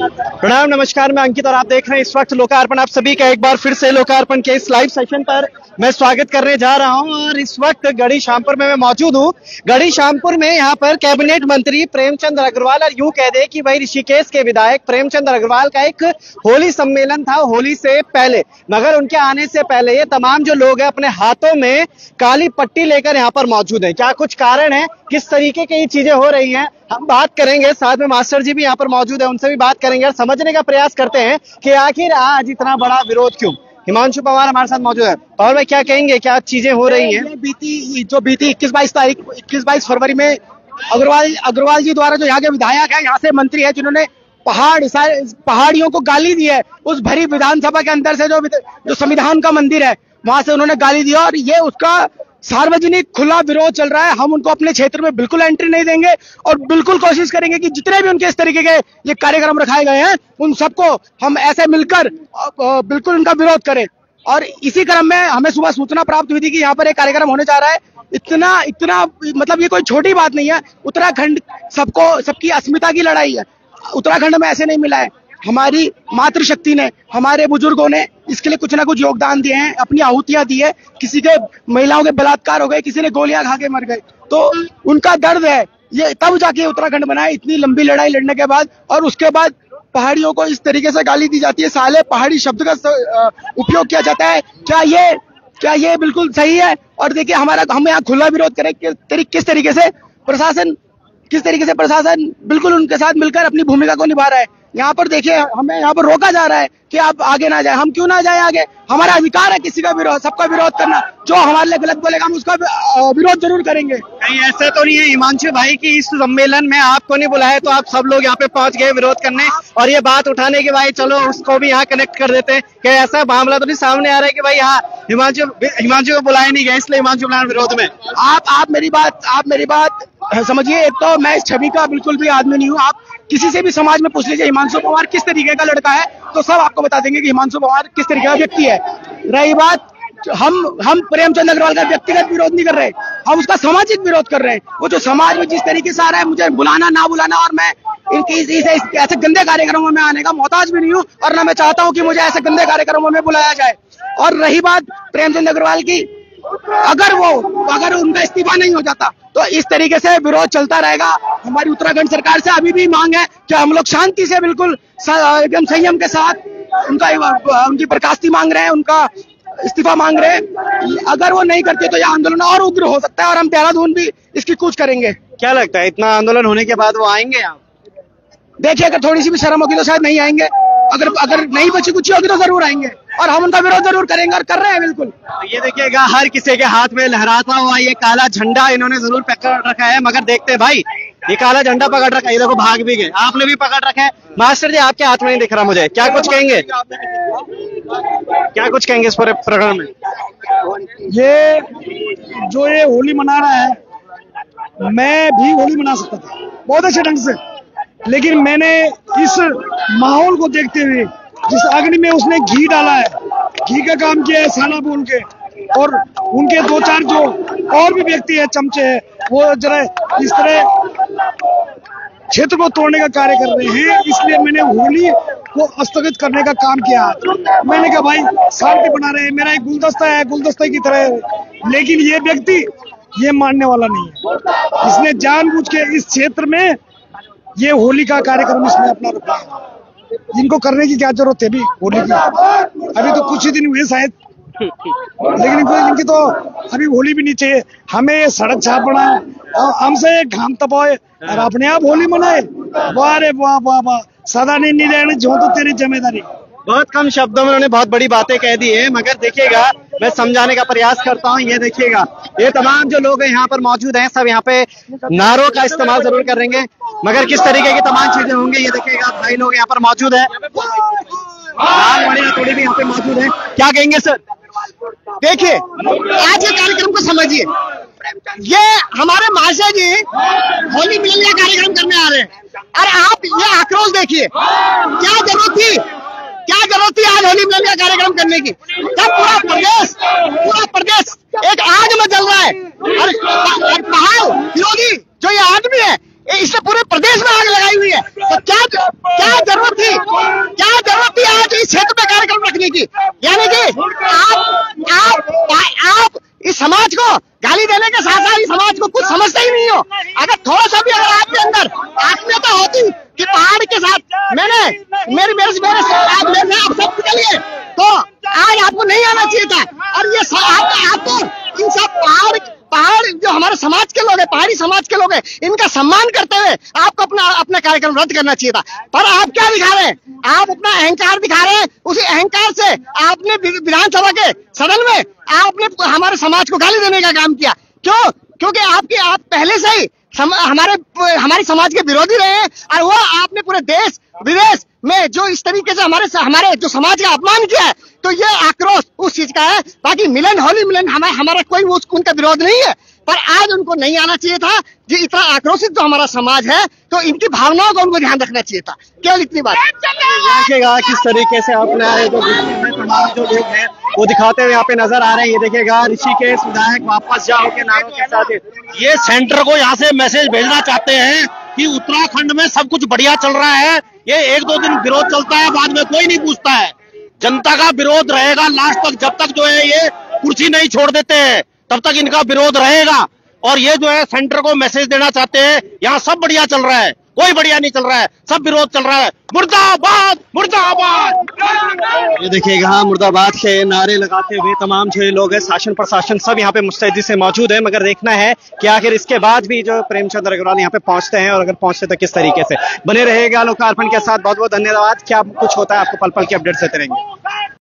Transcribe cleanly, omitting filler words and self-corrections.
प्रणाम, नमस्कार। मैं अंकित और आप देख रहे हैं इस वक्त लोकार्पण। आप सभी का एक बार फिर से लोकार्पण के इस लाइव सेशन पर मैं स्वागत करने जा रहा हूं और इस वक्त गढ़ी श्यामपुर में मैं मौजूद हूं। गढ़ी श्यामपुर में यहां पर कैबिनेट मंत्री प्रेमचंद अग्रवाल और यूं कह दे कि भाई ऋषिकेश के विधायक प्रेमचंद अग्रवाल का एक होली सम्मेलन था होली से पहले, मगर उनके आने से पहले ये तमाम जो लोग हैं अपने हाथों में काली पट्टी लेकर यहाँ पर मौजूद है। क्या कुछ कारण है, किस तरीके की ये चीजें हो रही हैं, हम बात करेंगे। साथ में मास्टर जी भी यहाँ पर मौजूद है, उनसे भी बात करेंगे और समझने का प्रयास करते हैं कि आखिर आज इतना बड़ा विरोध क्यों। हिमांशु पवार हमारे साथ मौजूद है। पवार भाई, क्या कहेंगे, क्या चीजें हो रही हैं? बीती 21-22 फरवरी में अग्रवाल जी द्वारा जो यहाँ के विधायक है, यहाँ से मंत्री है, जिन्होंने पहाड़ियों को गाली दी है, उस भरी विधानसभा के अंदर से जो संविधान का मंदिर है वहां से उन्होंने गाली दी और ये उसका सार्वजनिक खुला विरोध चल रहा है। हम उनको अपने क्षेत्र में बिल्कुल एंट्री नहीं देंगे और बिल्कुल कोशिश करेंगे कि जितने भी उनके इस तरीके के ये कार्यक्रम रखाए गए हैं उन सबको हम ऐसे मिलकर बिल्कुल उनका विरोध करें। और इसी क्रम में हमें सुबह सूचना प्राप्त हुई थी कि यहाँ पर एक कार्यक्रम होने जा रहा है। इतना मतलब ये कोई छोटी बात नहीं है। उत्तराखंड सबकी अस्मिता की लड़ाई है। उत्तराखंड में ऐसे नहीं मिला है। हमारी मातृशक्ति ने, हमारे बुजुर्गों ने इसके लिए कुछ ना कुछ योगदान दिए हैं, अपनी आहुतियां दी है। किसी के महिलाओं के बलात्कार हो गए, किसी ने गोलियां खा के मर गए, तो उनका दर्द है। ये तब जाके उत्तराखंड बना है, इतनी लंबी लड़ाई लड़ने के बाद। और उसके बाद पहाड़ियों को इस तरीके से गाली दी जाती है, साले पहाड़ी शब्द का उपयोग किया जाता है। क्या ये बिल्कुल सही है? और देखिए हम यहाँ खुला विरोध करें किस तरीके से प्रशासन बिल्कुल उनके साथ मिलकर अपनी भूमिका को निभा रहा है। यहाँ पर देखिए हमें यहाँ पर रोका जा रहा है कि आप आगे ना जाए। हम क्यों ना जाए आगे? हमारा अधिकार है किसी का विरोध, सबका विरोध करना। जो हमारे लिए गलत बोलेगा हम उसका विरोध जरूर करेंगे। कहीं ऐसा तो नहीं है हिमांशु भाई कि इस सम्मेलन में आपको नहीं बुलाया तो आप सब लोग यहाँ पे पहुंच गए विरोध करने और ये बात उठाने के भाई चलो उसको भी यहाँ कनेक्ट कर देते हैं? क्या ऐसा मामला तो नहीं सामने आ रहा है कि भाई हाँ हिमांशु को बुलाया नहीं गया इसलिए हिमांशु बुलाया विरोध में? आप मेरी बात समझिए। एक तो मैं इस छवि का बिल्कुल भी आदमी नहीं हूँ। आप किसी से भी समाज में पूछ लीजिए हिमांशु पवार किस तरीके का लड़का है तो सब आपको बता देंगे कि हिमांशु पवार किस तरीके का व्यक्ति है। रही बात, हम प्रेमचंद अग्रवाल का व्यक्तिगत विरोध नहीं कर रहे, हम उसका सामाजिक विरोध कर रहे हैं। वो जो समाज में जिस तरीके से आ रहा है, मुझे बुलाना ना बुलाना, और मैं ऐसे गंदे कार्यक्रमों में आने का मोहताज भी नहीं हूँ और ना मैं चाहता हूँ कि मुझे ऐसे गंदे कार्यक्रमों में बुलाया जाए। और रही बात प्रेमचंद अग्रवाल की, अगर उनका इस्तीफा नहीं हो जाता तो इस तरीके से विरोध चलता रहेगा। हमारी उत्तराखंड सरकार से अभी भी मांग है कि हम लोग शांति से बिल्कुल एकदम संयम के साथ उनकी बर्खास्ती मांग रहे हैं, उनका इस्तीफा मांग रहे हैं। अगर वो नहीं करते तो यह आंदोलन और उग्र हो सकता है और हम देहरादून भी इसकी कूच करेंगे। क्या लगता है इतना आंदोलन होने के बाद वो आएंगे यहाँ? देखिए, अगर थोड़ी सी भी शर्म होगी तो शायद नहीं आएंगे, अगर नहीं बची कुछ होगी तो जरूर आएंगे और हम उनका विरोध जरूर करेंगे और कर रहे हैं बिल्कुल। ये देखिएगा हर किसी के हाथ में लहराता हुआ ये काला झंडा इन्होंने जरूर पकड़ रखा है, मगर देखते भाई ये काला झंडा पकड़ रखा है, ये देखो भाग भी गए। आपने भी पकड़ रखा है। मास्टर जी आपके हाथ में नहीं दिख रहा मुझे, क्या कुछ कहेंगे इस पूरे प्रकरण में? ये होली मना रहा है, मैं भी होली मना सकता था बहुत अच्छे ढंग से, लेकिन मैंने इस माहौल को देखते हुए, जिस अग्नि में उसने घी डाला है, घी का काम किया है साला बोल के, और उनके 2-4 जो और भी व्यक्ति है, चमचे हैं, वो जरा इस तरह क्षेत्र को तोड़ने का कार्य कर रहे हैं, इसलिए मैंने होली को स्थगित करने का काम किया। मैंने कहा भाई शांति बना रहे हैं, मेरा एक गुलदस्ता है, गुलदस्ते की तरह, लेकिन ये व्यक्ति ये मानने वाला नहीं है। इसने जानबूझ के इस क्षेत्र में ये होली का कार्यक्रम इसने अपना रखा है। इनको करने की क्या जरूरत है भी होली की? अभी तो कुछ ही दिन हुए शायद, लेकिन इनकी तो अभी होली भी नहीं चाहिए। हमें ये सड़क छापना है और हमसे घाम तपाए और अपने आप होली मनाए। वाह रे वाह वाह वाह, सदा नहीं रहने जो तो तेरी जिम्मेदारी। बहुत कम शब्दों में उन्होंने बहुत बड़ी बातें कह दी है, मगर देखिएगा मैं समझाने का प्रयास करता हूँ। ये देखिएगा ये तमाम जो लोग यहाँ पर मौजूद हैं सब यहाँ पे नारों का इस्तेमाल जरूर करेंगे, मगर किस तरीके की तमाम चीजें होंगी ये देखिएगा। भाई लोग यहाँ पर मौजूद है, थोड़ी भी यहाँ पे मौजूद है। क्या कहेंगे सर? देखिए, आज के कार्यक्रम को समझिए। ये हमारे महाशय जी होली मिलन का कार्यक्रम करने आ रहे हैं और आप ये आक्रोश देखिए। क्या जरूरत थी आज होली मिलन का कार्यक्रम करने की? जब पूरा प्रदेश एक आग में जल रहा है और पहाड़ विरोधी जो ये आदमी है इसने पूरे प्रदेश में आग लगाई हुई है, तो क्या जरूरत थी आज मेरे आप सब निकल गए, तो आज आपको नहीं आना चाहिए था। और ये आपको इन सब पहाड़ जो हमारे समाज के लोग हैं, पहाड़ी समाज के लोग हैं, इनका सम्मान करते हुए आपको अपना कार्यक्रम रद्द करना चाहिए था। पर आप क्या दिखा रहे हैं? आप अपना अहंकार दिखा रहे हैं। उसी अहंकार से आपने विधानसभा के सदन में आपने हमारे समाज को गाली देने का काम किया। क्यों? क्योंकि आप पहले से ही हमारे समाज के विरोधी रहे हैं, और वो आपने पूरे देश विदेश में जो इस तरीके से हमारे जो समाज का अपमान किया है, तो ये आक्रोश उस चीज का है। बाकी मिलन, होली मिलन हमारा कोई उनका विरोध नहीं है, पर आज उनको नहीं आना चाहिए था। जो इतना आक्रोशित जो हमारा समाज है, तो इनकी भावनाओं का उनको ध्यान रखना चाहिए था। केवल इतनी बात। देखिएगा किस तरीके से अपने तमाम जो लोग हैं वो दिखाते हुए यहाँ पे नजर आ रहे हैं। ये देखिएगा ऋषिकेश विधायक वापस जाओ के नारों के साथ ये सेंटर को यहाँ से मैसेज भेजना चाहते हैं कि उत्तराखंड में सब कुछ बढ़िया चल रहा है। ये 1-2 दिन विरोध चलता है, बाद में कोई नहीं पूछता है। जनता का विरोध रहेगा लास्ट तक, जब तक जो है ये कुर्सी नहीं छोड़ देते हैं तब तक इनका विरोध रहेगा। और ये जो है सेंटर को मैसेज देना चाहते हैं यहाँ सब बढ़िया चल रहा है, कोई बढ़िया नहीं चल रहा है, सब विरोध चल रहा है। मुर्दाबाद मुर्दाबाद। ये देखिएगा मुर्दाबाद के नारे लगाते हुए तमाम जो लोग हैं, शासन प्रशासन सब यहाँ पे मुस्तैदी से मौजूद है। मगर देखना है कि आखिर इसके बाद भी जो प्रेमचंद अग्रवाल यहाँ पे पहुंचते हैं, और अगर पहुंचते तो किस तरीके से। बने रहेगा लोकार्पण के साथ। बहुत बहुत धन्यवाद। क्या कुछ होता है आपको पल पल की अपडेट देते रहेंगे।